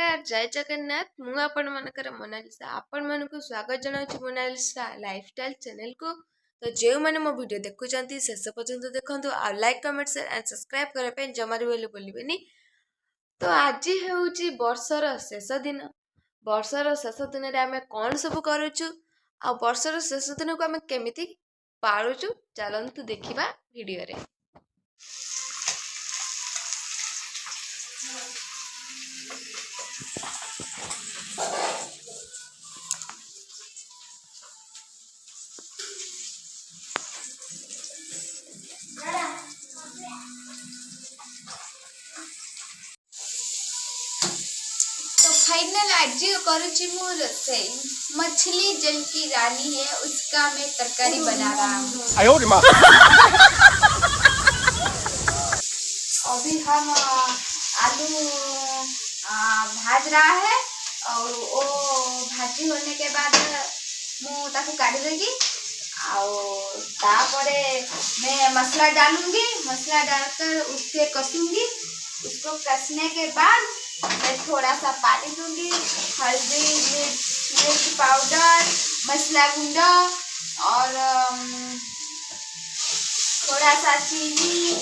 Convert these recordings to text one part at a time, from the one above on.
नमस्कार जय जगन्नाथ मु आपण मानकर मोनालिसा आपण मानक स्वागत जनाउछि मोनालिसा लाइफस्टाइल चैनल को। तो जो मैंने मो वीडियो देखुचंती शेष पर्यंत देखंतु आ like comment share and subscribe करे पे जमारी बोली बोलिबेनी। तो आज हेउछि वर्षर शेष दिन। वर्षर शेष दिन रे आमे कोन सब करूछु आ वर्षर शेष दिन को आमे केमिति पाळुछु चलंतु देखिबा वीडियो रे। फाइनल आज करुची मु रसोई मछली जल की रानी है उसका मैं तरकारी बना रहा हूँ। अभी हम आलू भाज रहा है और वो भाजी होने के बाद मु ताकू काट देगी और तापरे मैं मसाला डालूंगी। मसाला डालकर उसके कसूंगी। उसको कसने के बाद मैं थोड़ा सा पानी दूंगी, हल्दी मिर्च पाउडर मसाला गुंडा और थोड़ा सा चीनी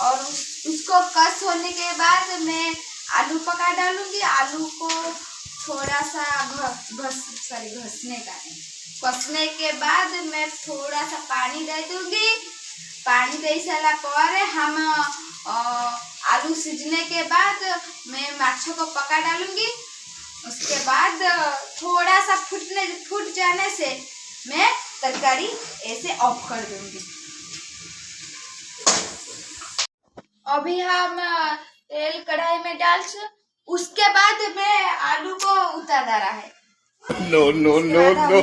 और उसको कस होने के बाद मैं आलू पका डालूंगी। आलू को थोड़ा सा कसने के बाद मैं थोड़ा सा पानी दे दूंगी। पानी दे सारा पर हम आलू सिझने के बाद मैं माछो को पका डालूंगी। उसके बाद थोड़ा सा फूट जाने से मैं तरकारी ऐसे ऑफ कर दूंगी। अभी हम तेल कढ़ाई में डाल उसके बाद मैं आलू को उतार रहा है। No, no, no, no.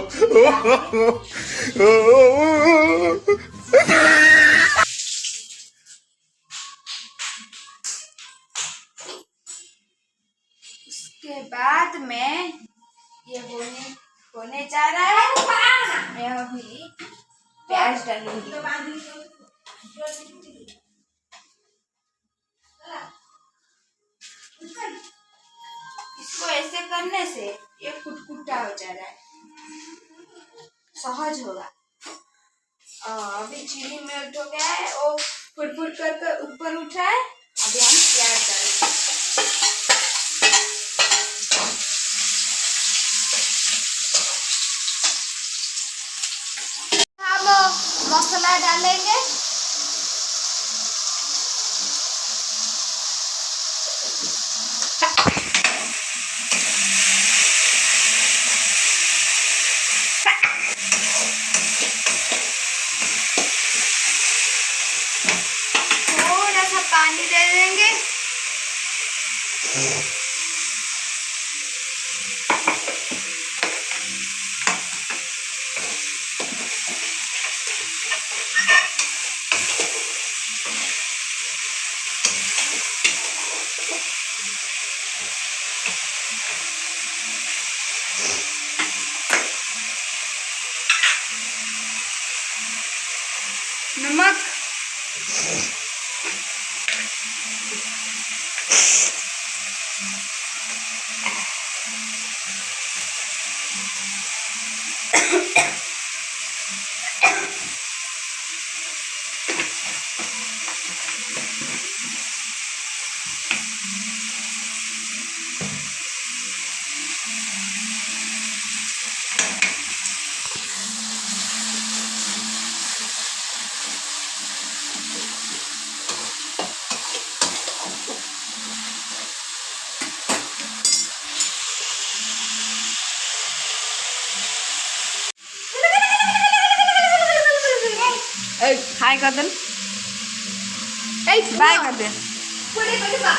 उसके बाद मैं ये होने जा रहा है। मैं अभी प्याज डालूंगी। इसको ऐसे करने से ये कुटकुटा हो जा रहा है, सहज होगा। अभी चीनी मेल्ट हो गया है, वो फुट कर ऊपर उठा है। अभी हम प्याज डालेंगे। हम मसाला डालेंगे। थोड़ा सा पानी दे देंगे। नमक हाय कर दे, बाय कर दे। पूरे को बाबा,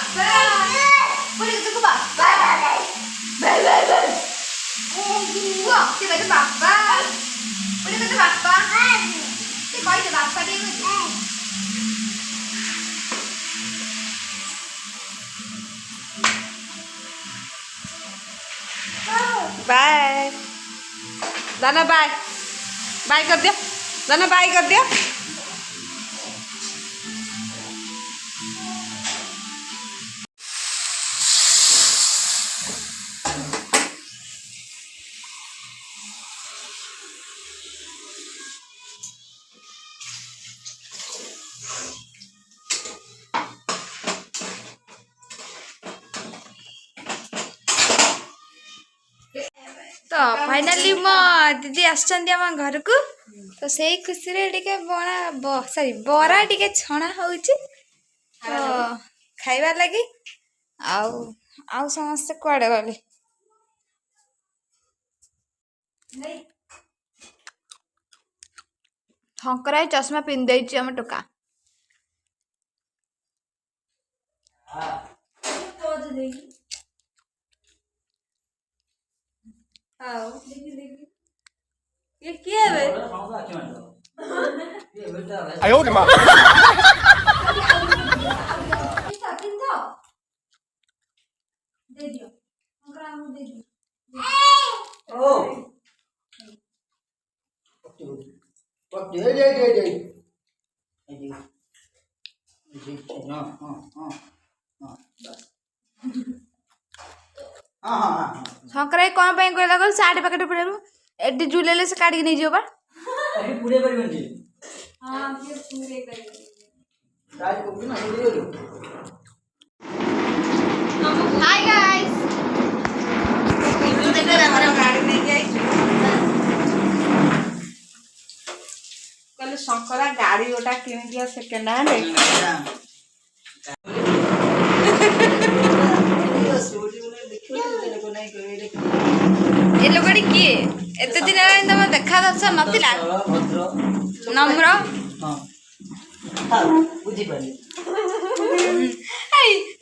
पूरे को बाबा, बाय बाय बाय। वाह, ते बाय बाबा, पूरे को बाबा, ते बाय ते बाबा दे मुझे। बाय, दाना बाय, बाय कर दिया, दाना बाय कर दिया। तो फाइनाली मो दीदी आम घर को तो से खुशी रे बरा टिके छणा होउची तो खाइबा लगी आउ समस्त कुआडे गले शंकराई चश्मा पिंध देछि हम टोका ये किए बे 哎呦我的妈！ दे दियो अंकरा हमको दे दियो ओ दे दे दे दे हां शंकराई कौन पे कहला को साड़ी पैकेट पड़ेबो एडी जुलेले से काट के नहीं जियो बा अरे पूरे परिबन जी हां ये पूरे करेंगे राज को ना दे दो हाय गाइस कहले शंकरा गाड़ी गोटा किन दिया सेकेंड हैंड ए लोगड़ी किए एते दिन हेला तम देखा दर्श नथिला नम्र हां बुझी पाली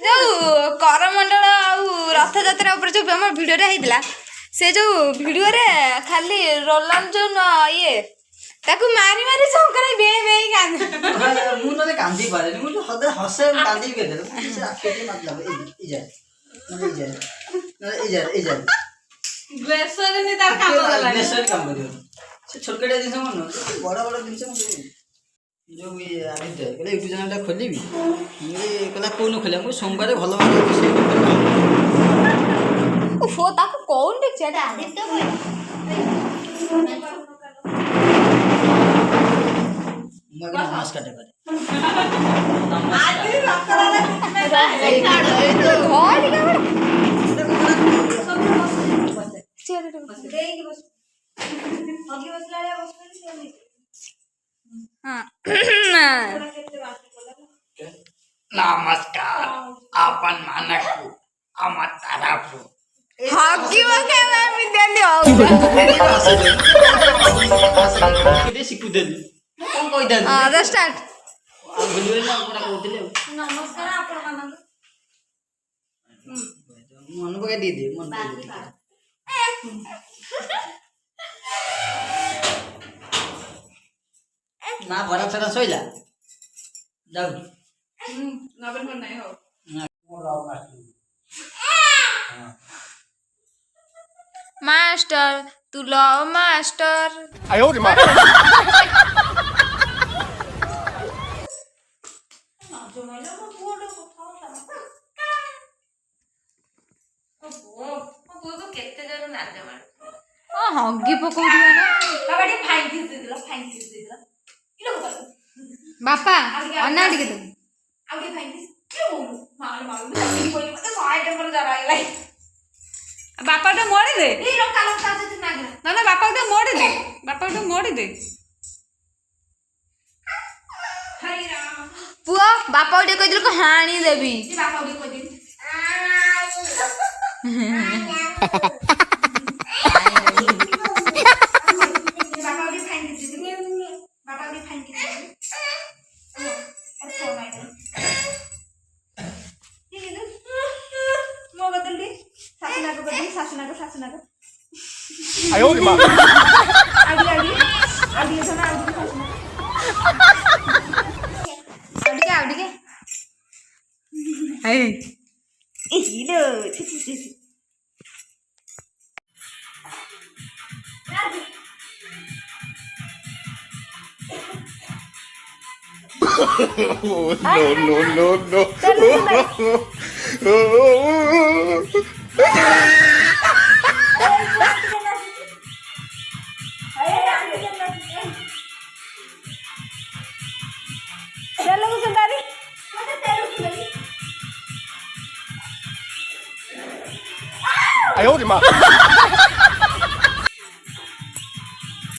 जो करमंडल रथ यात्रा ऊपर जो हम वीडियो रे हेइतला से जो वीडियो रे खाली रोलन जो ये ताकू मारी मारी शंकर बे बे कांद मु न कांदी पारे मु हदे हसे कांदी के दे से आके मतलब ई जा ग्लेसर ने तार काम करला नेशनल काम करियो से छोटकटा दिन मन बड़ा बड़ा दिन से जो भी आदि दे कहले यूट्यूब चैनल टा खोलिबी ये कहला कोन खोले मु सोमवार भलो भालो विषय फो ताकू कौन देख छे आदित्य कोई मगर नमस्कार करे आज शंकरा रे नमस्कार अपन मानकु अमर तारापु हॉकी वके मैं देली हो केते सिकु देली कोन कहि दे हां स्टार्ट आ भूलियो ना हमरा कहतिले नमस्कार आपण मानक मन पके दे दे मन ना भरा छरा सोइला जाऊ नबन मन नहीं हो मास्टर तू लो मास्टर 哎呦我的妈！ हगी पकौ दियो ना कबड्डी फाइन किस दे दिला किलो बोल बापा अनाड़ी के दे आउडी फाइन किस क्यों मार मार कोई मते 100 टेम्पर जा रहा है बापा तो मोड़ी दे ए लोका लोका से नागरा ना ना बापा तो मोड़ी दे बापा तो मोड़ी दे हरि राम पुआ बापा उडे कह दिल को हानी देबी जी बापा उडी को दिन सासुनाको 哎呦我的妈！ आउडी हाय ए हिलो no no no no哎呦我的妈！